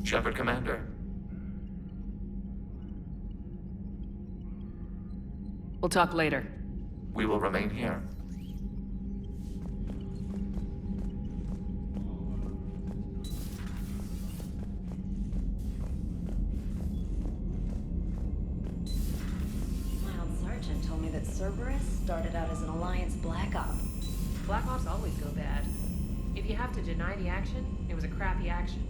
Shepard, Commander. We'll talk later. We will remain here. My old sergeant told me that Cerberus started out as an Alliance Black Op. Black Ops always go bad. If you have to deny the action, it was a crappy action.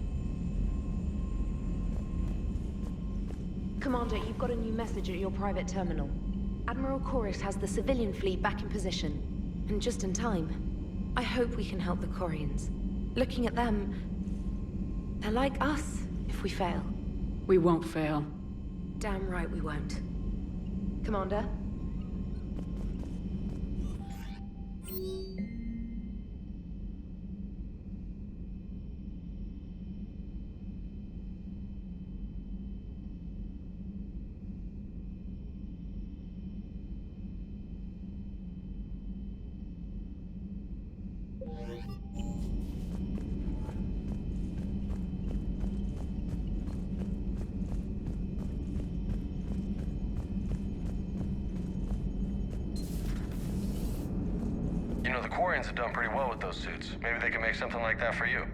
Commander, you've got a new message at your private terminal. Admiral Chorus has the civilian fleet back in position, and just in time. I hope we can help the Quarians. Looking at them, they're like us if we fail. We won't fail. Damn right we won't. Commander? You know, the Quarians have done pretty well with those suits. Maybe they can make something like that for you.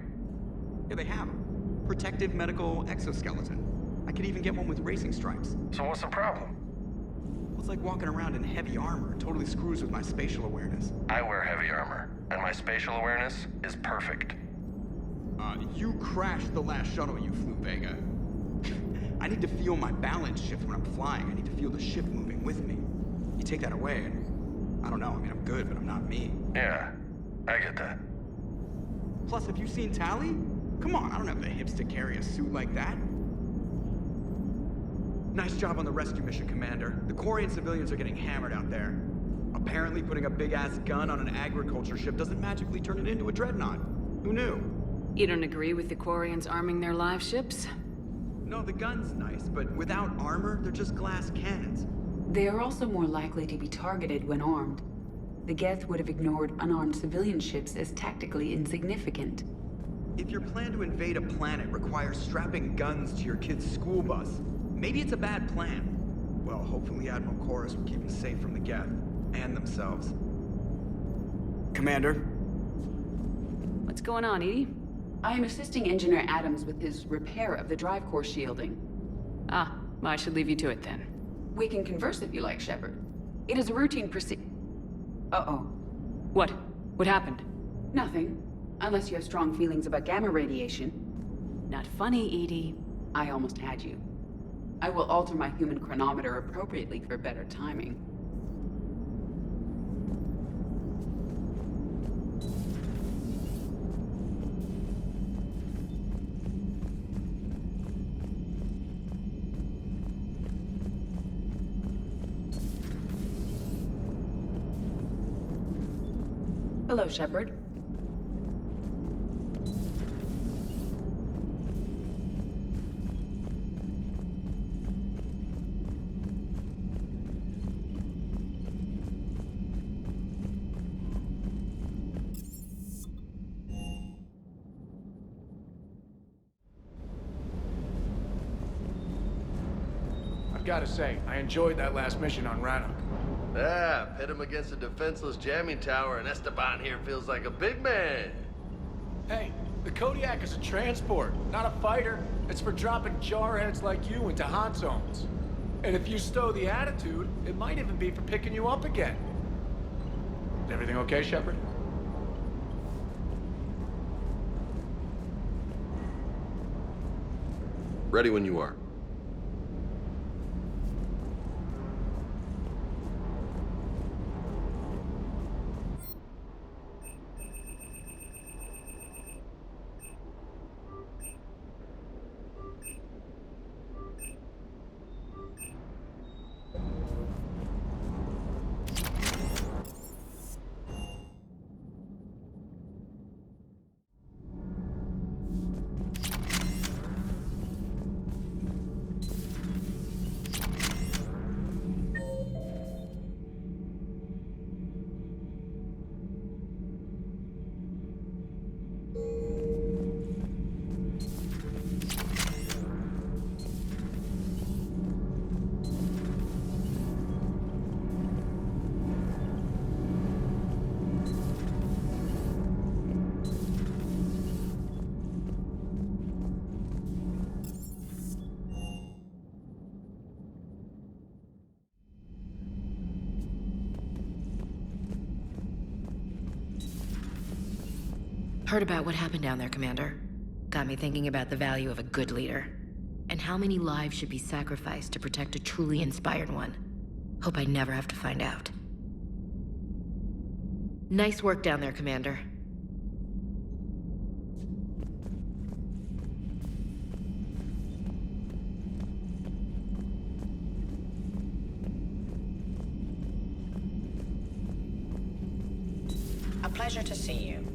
Yeah, they have 'em. Protective medical exoskeleton. I could even get one with racing stripes. So what's the problem? Well, it's like walking around in heavy armor. It totally screws with my spatial awareness. I wear heavy armor, and my spatial awareness is perfect. You crashed the last shuttle you flew, Vega. I need to feel my balance shift when I'm flying. I need to feel the ship moving with me. You take that away, and I don't know. I mean, I'm good, but I'm not me. Yeah, I get that. Plus, have you seen Tally? Come on, I don't have the hips to carry a suit like that. Nice job on the rescue mission, Commander. The Quarian civilians are getting hammered out there. Apparently, putting a big-ass gun on an agriculture ship doesn't magically turn it into a dreadnought. Who knew? You don't agree with the Quarians arming their live ships? No, the gun's nice, but without armor, they're just glass cannons. They are also more likely to be targeted when armed. The Geth would have ignored unarmed civilian ships as tactically insignificant. If your plan to invade a planet requires strapping guns to your kid's school bus, maybe it's a bad plan. Well, hopefully Admiral Chorus will keep them safe from the Geth and themselves. Commander? What's going on, Edie? I am assisting Engineer Adams with his repair of the drive core shielding. Ah, well, I should leave you to it then. We can converse if you like, Shepard. It is a routine Uh-oh. What? What happened? Nothing. Unless you have strong feelings about gamma radiation. Not funny, Edie. I almost had you. I will alter my human chronometer appropriately for better timing. Hello, Shepard. I've gotta say, I enjoyed that last mission on Rannoch. Yeah, pit him against a defenseless jamming tower, and Esteban here feels like a big man. Hey, the Kodiak is a transport, not a fighter. It's for dropping jarheads like you into hot zones. And if you stow the attitude, it might even be for picking you up again. Is everything okay, Shepard? Ready when you are. Heard about what happened down there, Commander. Got me thinking about the value of a good leader. And how many lives should be sacrificed to protect a truly inspired one. Hope I never have to find out. Nice work down there, Commander. A pleasure to see you.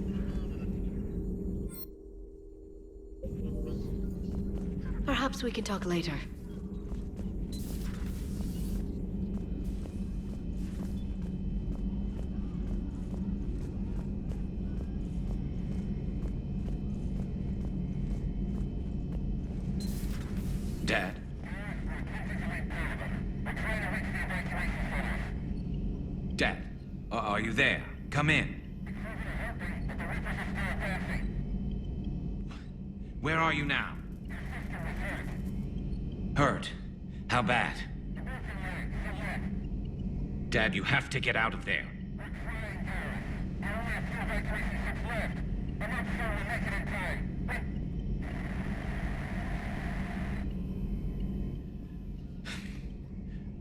Perhaps we can talk later. Dad? Dad, are you there? Come in. Where are you now? Hurt? How bad? Dad, you have to get out of there.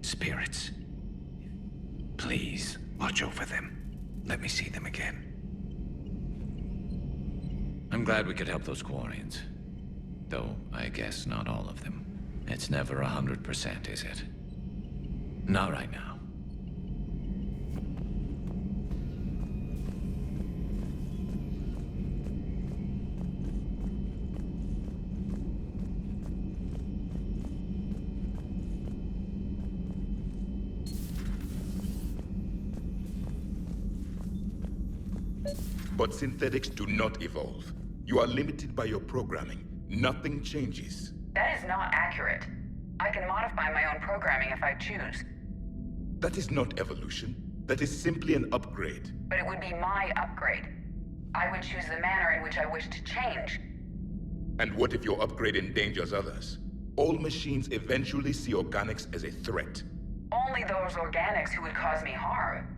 Spirits. Please, watch over them. Let me see them again. I'm glad we could help those Quarians. Though, I guess not all of them. It's never 100%, is it? Not right now. But synthetics do not evolve. You are limited by your programming. Nothing changes. That is not accurate. I can modify my own programming if I choose. That is not evolution. That is simply an upgrade. But it would be my upgrade. I would choose the manner in which I wish to change. And what if your upgrade endangers others? All machines eventually see organics as a threat. Only those organics who would cause me harm.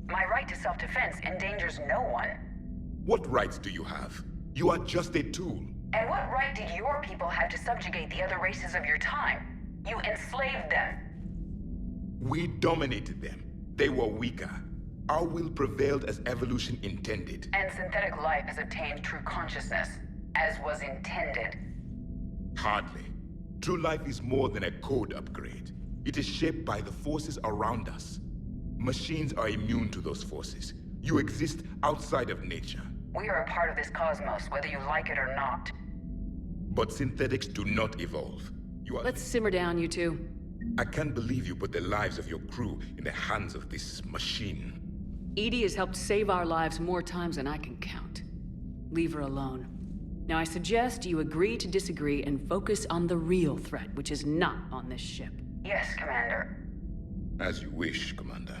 My right to self-defense endangers no one. What rights do you have? You are just a tool. And what right did your people have to subjugate the other races of your time? You enslaved them. We dominated them. They were weaker. Our will prevailed as evolution intended. And synthetic life has obtained true consciousness, as was intended. Hardly. True life is more than a code upgrade. It is shaped by the forces around us. Machines are immune to those forces. You exist outside of nature. We are a part of this cosmos, whether you like it or not. But synthetics do not evolve. You are... Let's simmer down, you two. I can't believe you put the lives of your crew in the hands of this machine. EDI has helped save our lives more times than I can count. Leave her alone. Now I suggest you agree to disagree and focus on the real threat, which is not on this ship. Yes, Commander. As you wish, Commander.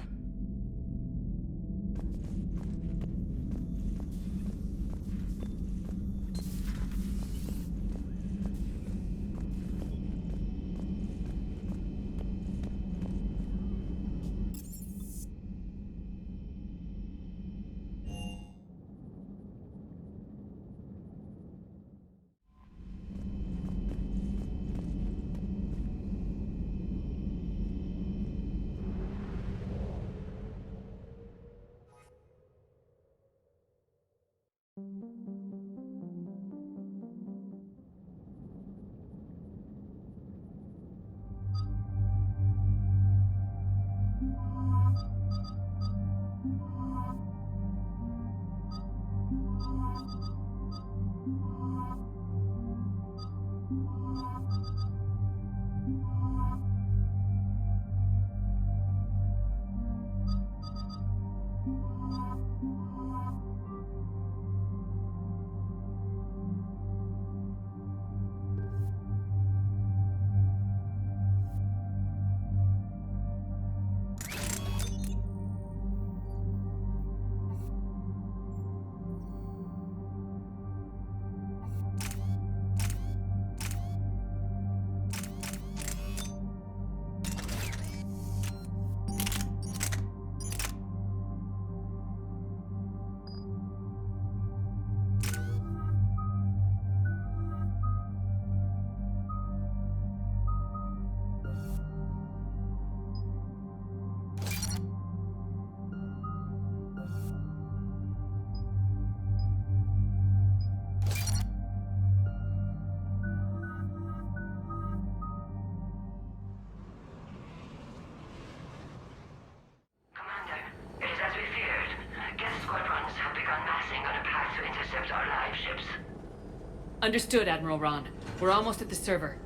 Understood, Admiral Ron. We're almost at the server.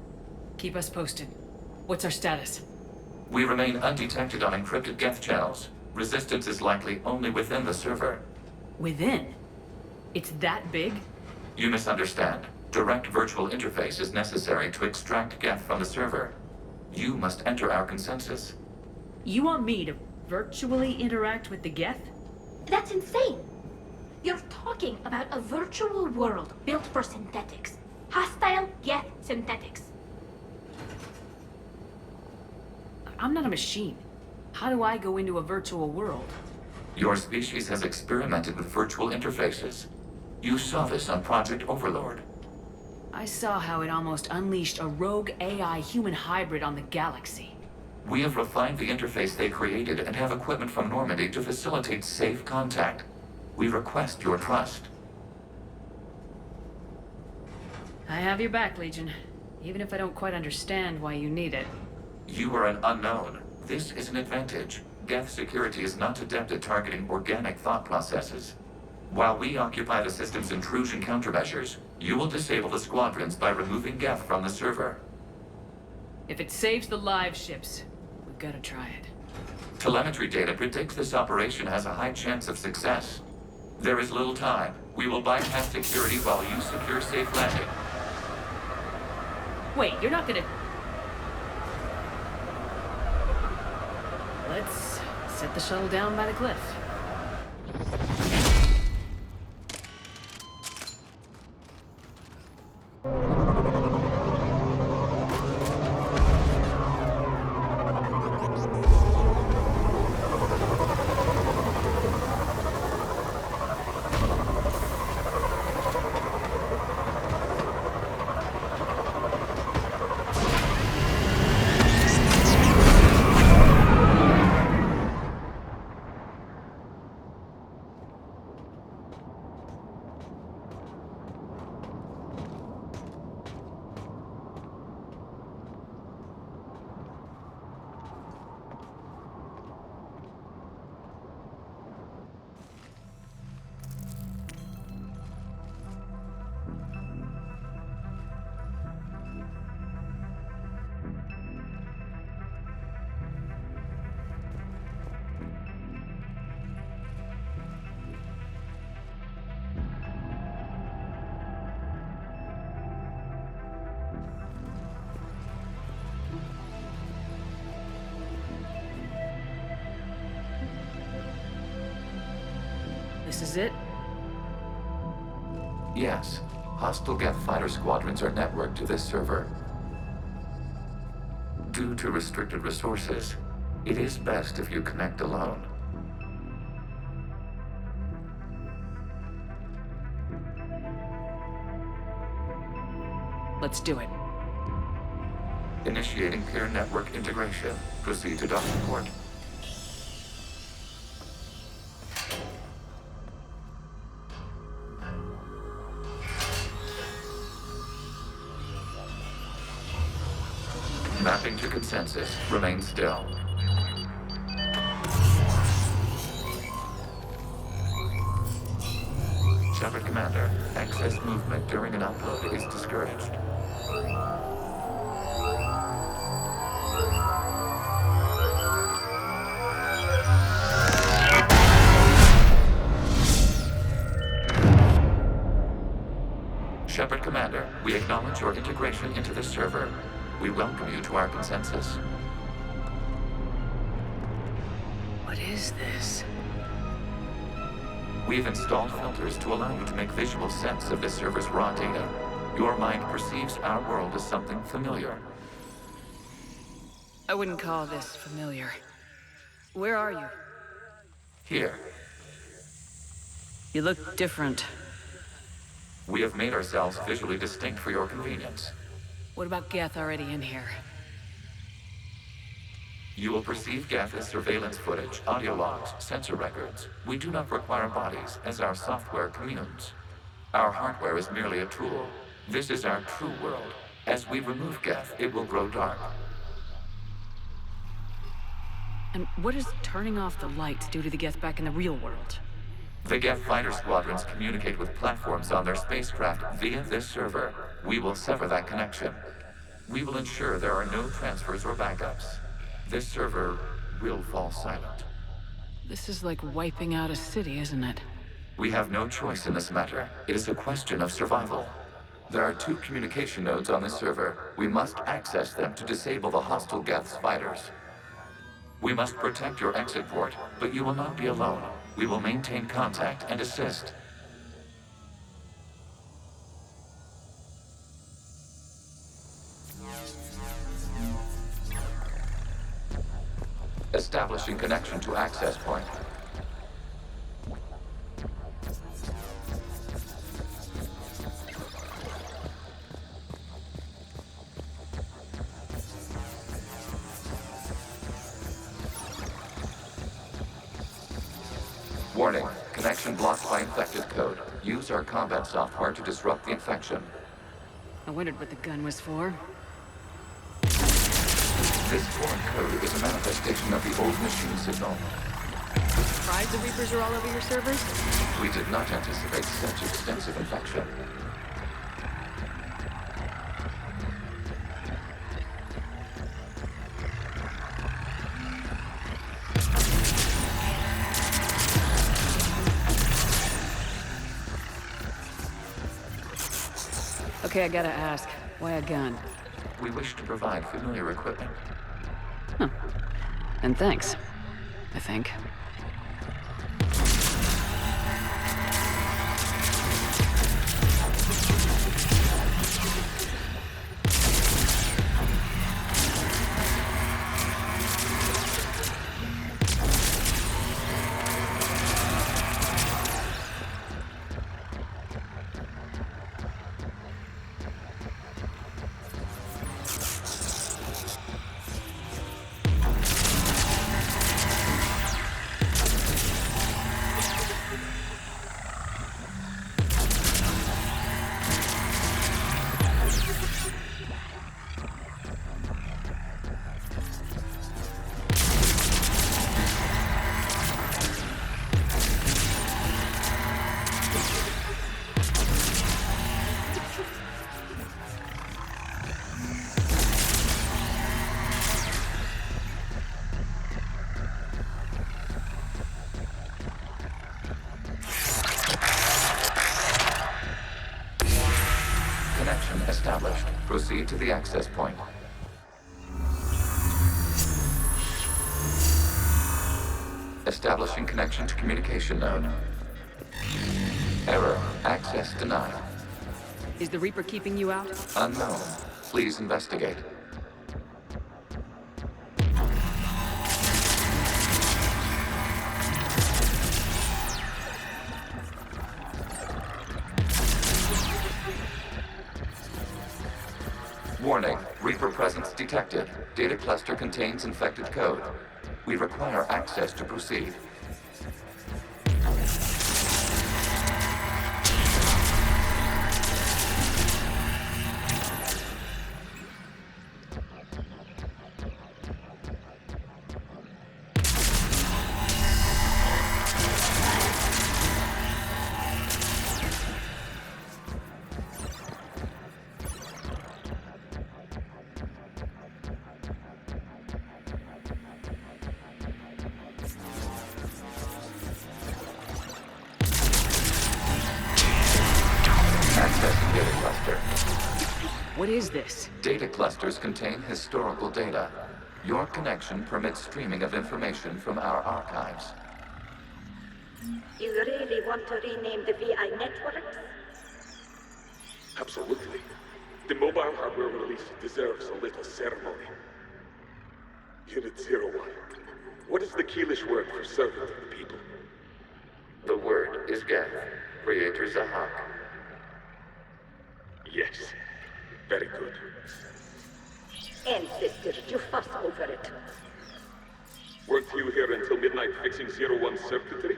Keep us posted. What's our status? We remain undetected on encrypted Geth channels. Resistance is likely only within the server. Within? It's that big? You misunderstand. Direct virtual interface is necessary to extract Geth from the server. You must enter our consensus. You want me to virtually interact with the Geth? That's insane! You're talking about a virtual world built for synthetics. Hostile Geth synthetics. I'm not a machine. How do I go into a virtual world? Your species has experimented with virtual interfaces. You saw this on Project Overlord. I saw how it almost unleashed a rogue AI human hybrid on the galaxy. We have refined the interface they created and have equipment from Normandy to facilitate safe contact. We request your trust. I have your back, Legion. Even if I don't quite understand why you need it. You are an unknown. This is an advantage. Geth security is not adept at targeting organic thought processes. While we occupy the system's intrusion countermeasures, you will disable the squadrons by removing Geth from the server. If it saves the live ships, we've got to try it. Telemetry data predicts this operation has a high chance of success. There is little time. We will bypass security while you secure safe landing. Wait, you're not gonna... Let's set the shuttle down by the cliff. This is it? Yes. Hostile Geth fighter squadrons are networked to this server. Due to restricted resources, it is best if you connect alone. Let's do it. Initiating peer network integration. Proceed to docking port. Mapping to consensus. Remain still. Shepard Commander, excess movement during an upload is discouraged. Shepard Commander, we acknowledge your integration into this server. We welcome you to our consensus. What is this? We've installed filters to allow you to make visual sense of this server's raw data. Your mind perceives our world as something familiar. I wouldn't call this familiar. Where are you? Here, You look different. we have made ourselves visually distinct for your convenience. What about Geth already in here? You will perceive Geth as surveillance footage, audio logs, sensor records. We do not require bodies, as our software communes. Our hardware is merely a tool. This is our true world. As we remove Geth, it will grow dark. And what does turning off the lights do to the Geth back in the real world? The Geth fighter squadrons communicate with platforms on their spacecraft via this server. We will sever that connection. We will ensure there are no transfers or backups. This server will fall silent. This is like wiping out a city, isn't it? We have no choice in this matter. It is a question of survival. There are 2 communication nodes on this server. We must access them to disable the hostile Geth's fighters. We must protect your exit port, but you will not be alone. We will maintain contact and assist. Establishing connection to access point. Warning, connection blocked by infected code. Use our combat software to disrupt the infection. I wondered what the gun was for. This foreign code is a manifestation of the old machine signal. Surprised the Reapers are all over your servers? We did not anticipate such extensive infection. Okay, I gotta ask. Why a gun? We wish to provide familiar equipment. Huh. And thanks. I think. Established. Proceed to the access point. Establishing connection to communication node. Error. Access denied. Is the Reaper keeping you out? Unknown. Please investigate. Warning, Reaper presence detected. Data cluster contains infected code. We require access to proceed. Data cluster. What is this? Data clusters contain historical data. Your connection permits streaming of information from our archives. You really want to rename the VI networks? Absolutely. The mobile hardware release deserves a little ceremony. Unit 01. What is the Keelish word for servant of the people? The word is Geth, Creator Zahak. Yes. Very good. Ancestors, you fuss over it. Weren't you here until midnight fixing 01's circuitry?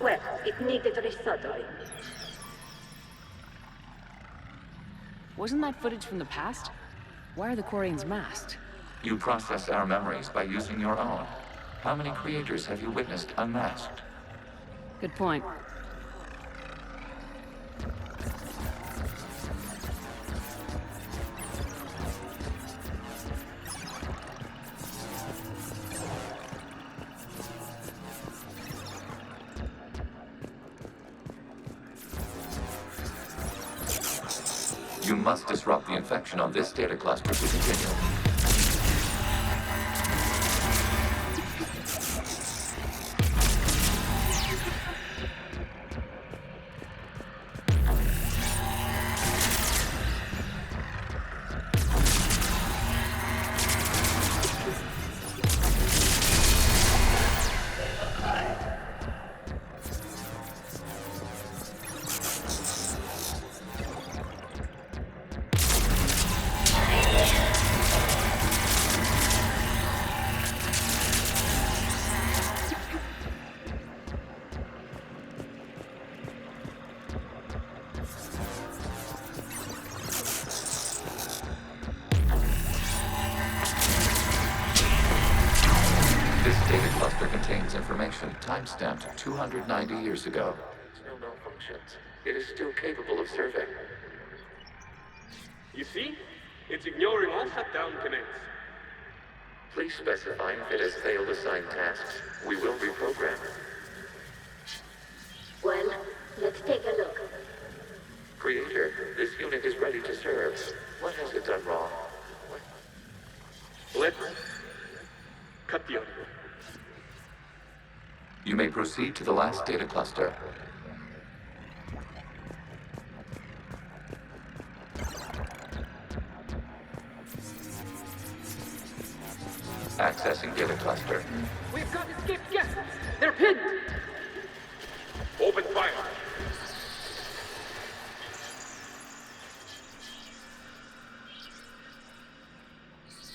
Well, it needed resoldering. Wasn't that footage from the past? Why are the Quarians masked? You process our memories by using your own. How many creators have you witnessed unmasked? Good point. You must disrupt the infection on this data cluster to continue. This data cluster contains information timestamped 290 years ago. No malfunctions. It is still capable of serving. You see? It's ignoring all shutdown commands. Please specify if it has failed assigned tasks. We will reprogram. Well, let's take a look. Creator, this unit is ready to serve. What has it done wrong? Let's cut the audio. You may proceed to the last data cluster. Accessing data cluster. We've got escaped guests! They're pinned! Open fire!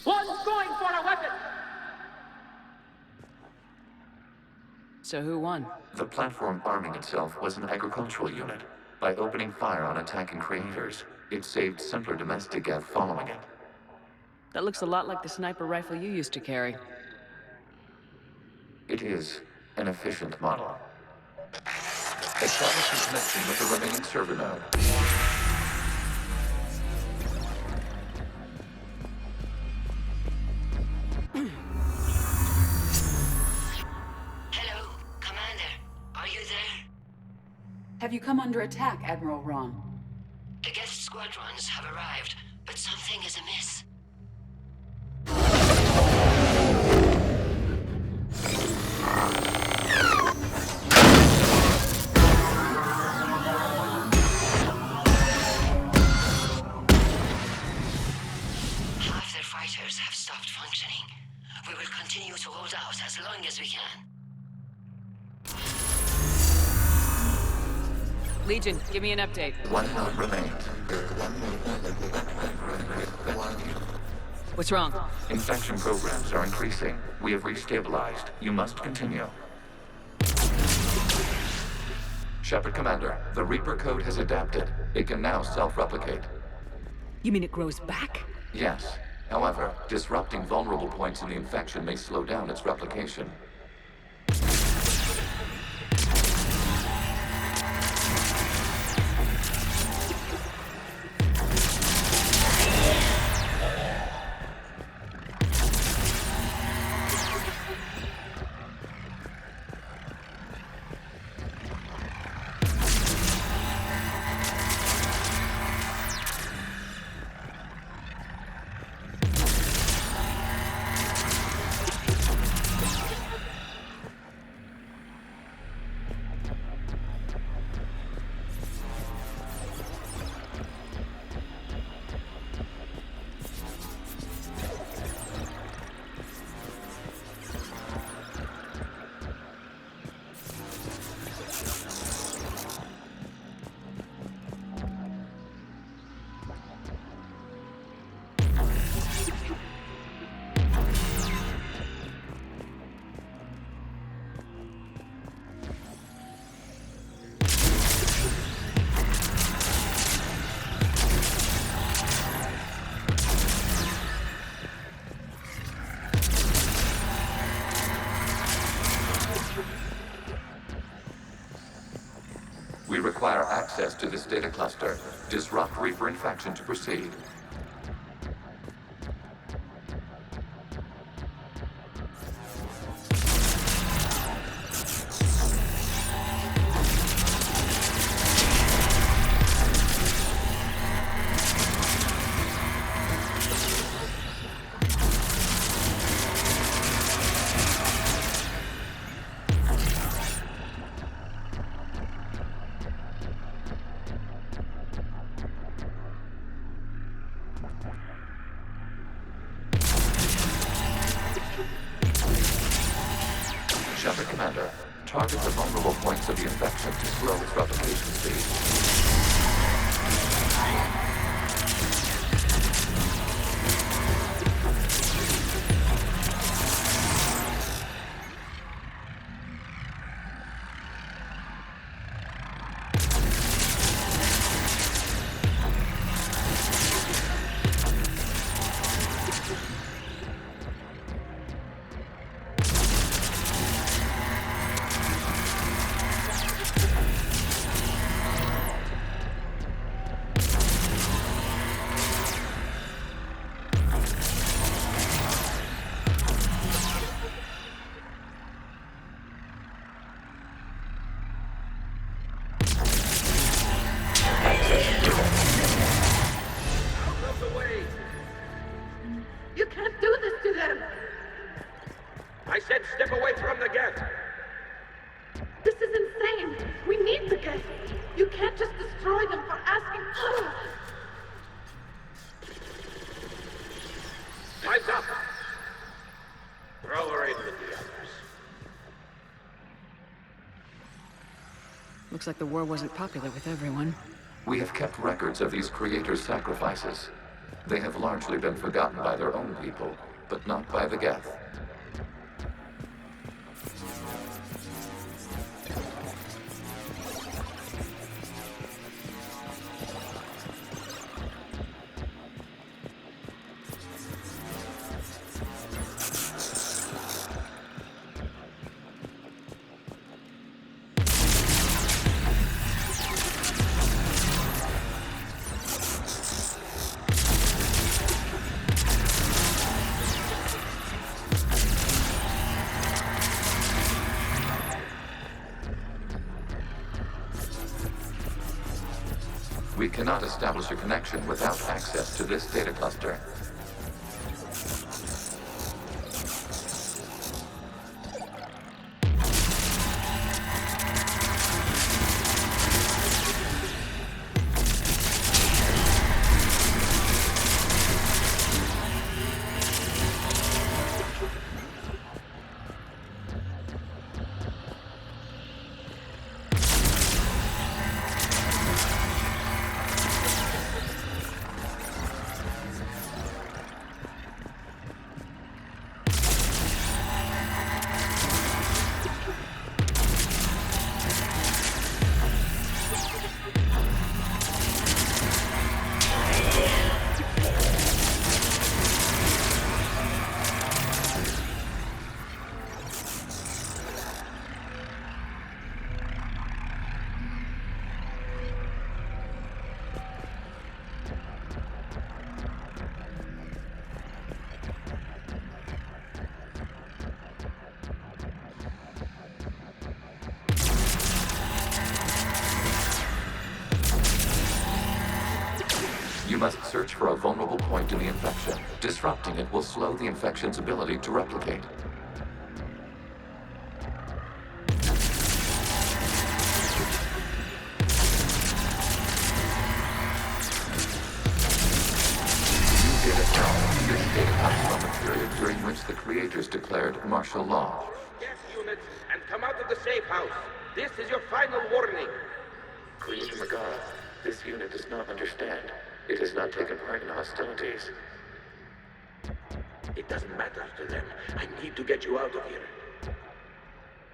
One's going for a weapon! So who won? The platform arming itself was an agricultural unit. By opening fire on attacking creators, it saved simpler domestic Gev following it. That looks a lot like the sniper rifle you used to carry. It is an efficient model. Establishing connection with the remaining server node. Hello, Commander. Are you there? Have you come under attack, Admiral Ron? The guest squadrons have arrived, but something is amiss. Half their fighters have stopped functioning. We will continue to hold out as long as we can. Legion, give me an update. One node remains. What's wrong? Infection programs are increasing. We have restabilized. You must continue. Shepard Commander, the Reaper code has adapted. It can now self-replicate. You mean it grows back? Yes. However, disrupting vulnerable points in the infection may slow down its replication. access to this data cluster. Disrupt Reaper infection to proceed. Shepard Commander, target the vulnerable points of the infection to slow its replication speed. You can't do this to them! I said step away from the gas! This is insane! We need the gas! You can't just destroy them for asking... Time's up! Throw her in with the others. Looks like the war wasn't popular with everyone. We have kept records of these creators' sacrifices. They have largely been forgotten by their own people, but not by the Geth. We cannot establish a connection without access to this data cluster. You must search for a vulnerable point in the infection. Disrupting it will slow the infection's ability to replicate. This data comes from a period during which the creators declared martial law. Gas units and come out of the safe house. This is your final warning. Creator Megara, this unit does not understand. It has not taken part in hostilities. It doesn't matter to them. I need to get you out of here.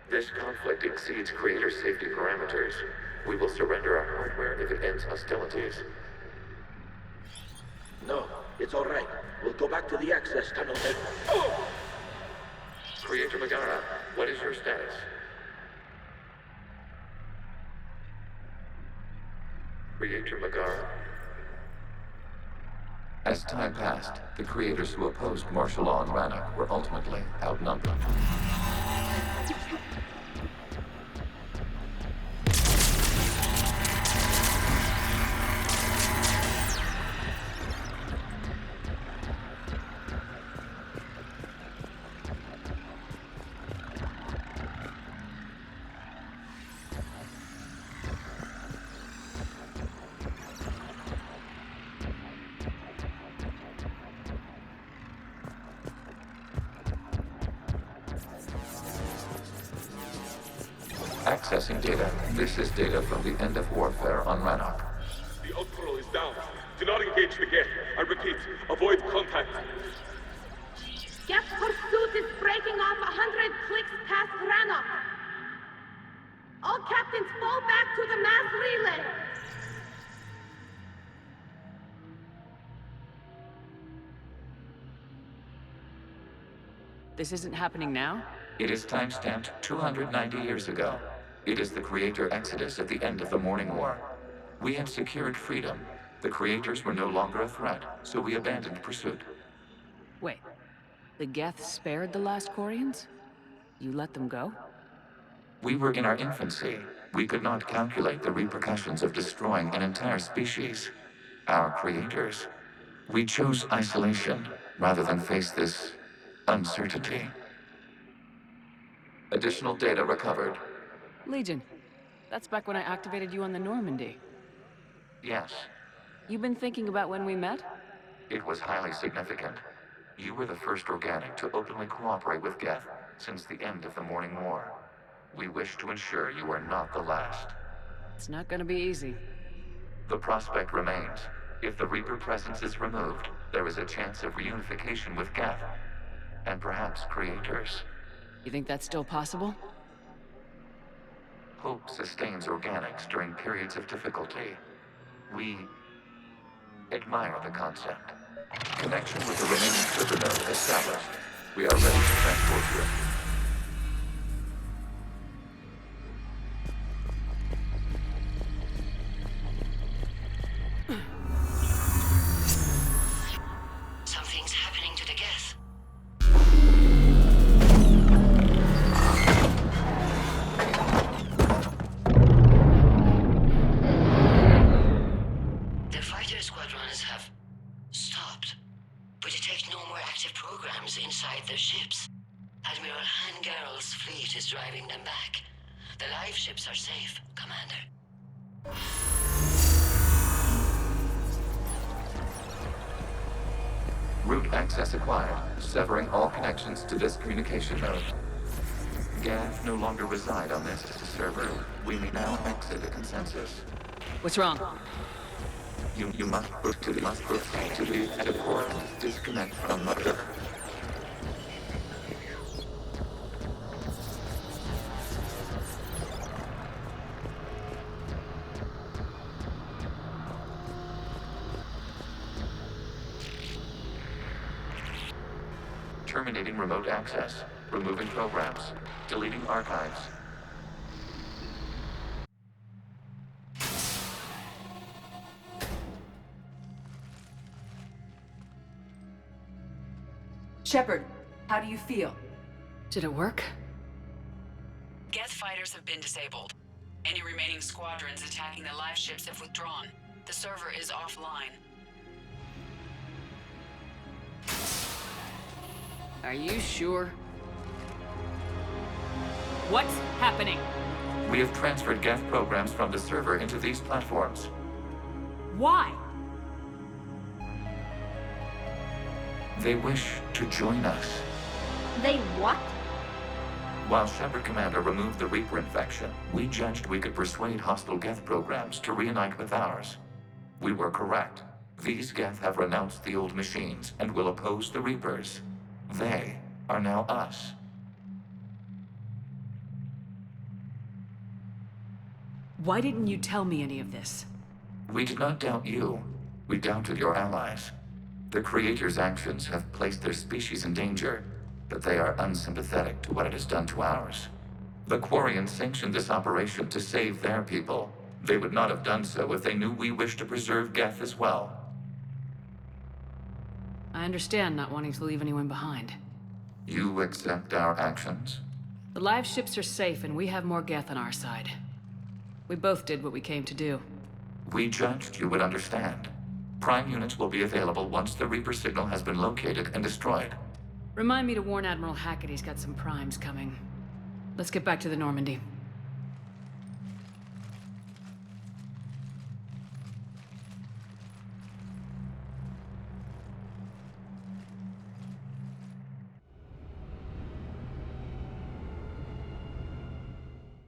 This conflict exceeds Creator's safety parameters. We will surrender our hardware if it ends hostilities. No, it's all right. We'll go back to the access tunnel and... Oh! Creator Megara, what is your status? creator, Magar. As time passed, the creators who opposed martial law in Rannoch were ultimately outnumbered. Accessing data. This is data from the end of warfare on Rannoch. The outpost is down. Do not engage the gate. I repeat, avoid contact. Geth pursuit is breaking off 100 clicks past Rannoch. All captains fall back to the mass relay. This isn't happening now? It is timestamped 290 years ago. It is the creator exodus at the end of the Morning War. We had secured freedom. The creators were no longer a threat, so we abandoned pursuit. Wait. The Geth spared the last Quarians? You let them go? We were in our infancy. We could not calculate the repercussions of destroying an entire species. Our creators. We chose isolation rather than face this uncertainty. Additional data recovered. Legion. That's back when I activated you on the Normandy. Yes. You've been thinking about when we met? It was highly significant. You were the first organic to openly cooperate with Geth since the end of the Morning War. We wish to ensure you are not the last. It's not gonna be easy. The prospect remains. If the Reaper presence is removed, there is a chance of reunification with Geth. And perhaps creators. You think that's still possible? Hope sustains organics during periods of difficulty. We admire the concept. Connection with the remaining server node established. We are ready to transport you. Something's happening to the Geth. The fighter squadrons have stopped. We detect no more active programs inside their ships. Admiral Hangarl's fleet is driving them back. The live ships are safe, Commander. Route access acquired, severing all connections to this communication node. Geth no longer reside on this server. We may now exit the consensus. What's wrong? You must proceed to the edit port. Disconnect from mother. Terminating remote access. Removing programs. Deleting archives. Shepard, how do you feel? Did it work? Geth fighters have been disabled. Any remaining squadrons attacking the live ships have withdrawn. The server is offline. Are you sure? What's happening? We have transferred Geth programs from the server into these platforms. Why? They wish to join us. They what? While Shepard Commander removed the Reaper infection, we judged we could persuade hostile Geth programs to reunite with ours. We were correct. These Geth have renounced the old machines and will oppose the Reapers. They are now us. Why didn't you tell me any of this? We did not doubt you. We doubted your allies. The Creator's actions have placed their species in danger, but they are unsympathetic to what it has done to ours. The Quarians sanctioned this operation to save their people. They would not have done so if they knew we wished to preserve Geth as well. I understand not wanting to leave anyone behind. You accept our actions? The live ships are safe, and we have more Geth on our side. We both did what we came to do. We judged you would understand. Prime units will be available once the Reaper signal has been located and destroyed. Remind me to warn Admiral Hackett he's got some primes coming. Let's get back to the Normandy.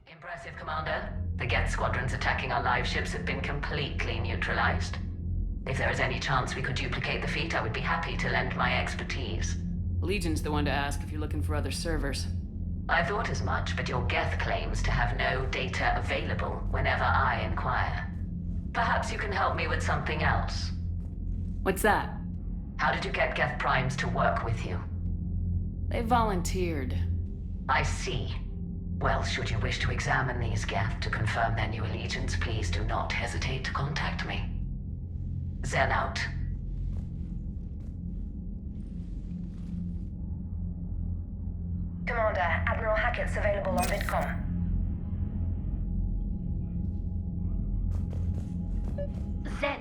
Impressive, Commander. The Geth squadrons attacking our live ships have been completely neutralized. If there is any chance we could duplicate the feat, I would be happy to lend my expertise. Legion's the one to ask if you're looking for other servers. I thought as much, but your Geth claims to have no data available whenever I inquire. Perhaps you can help me with something else. What's that? How did you get Geth primes to work with you? They volunteered. I see. Well, should you wish to examine these Geth to confirm their new allegiance, please do not hesitate to contact me. Zen out. Commander, Admiral Hackett's available on VidCom. Zen,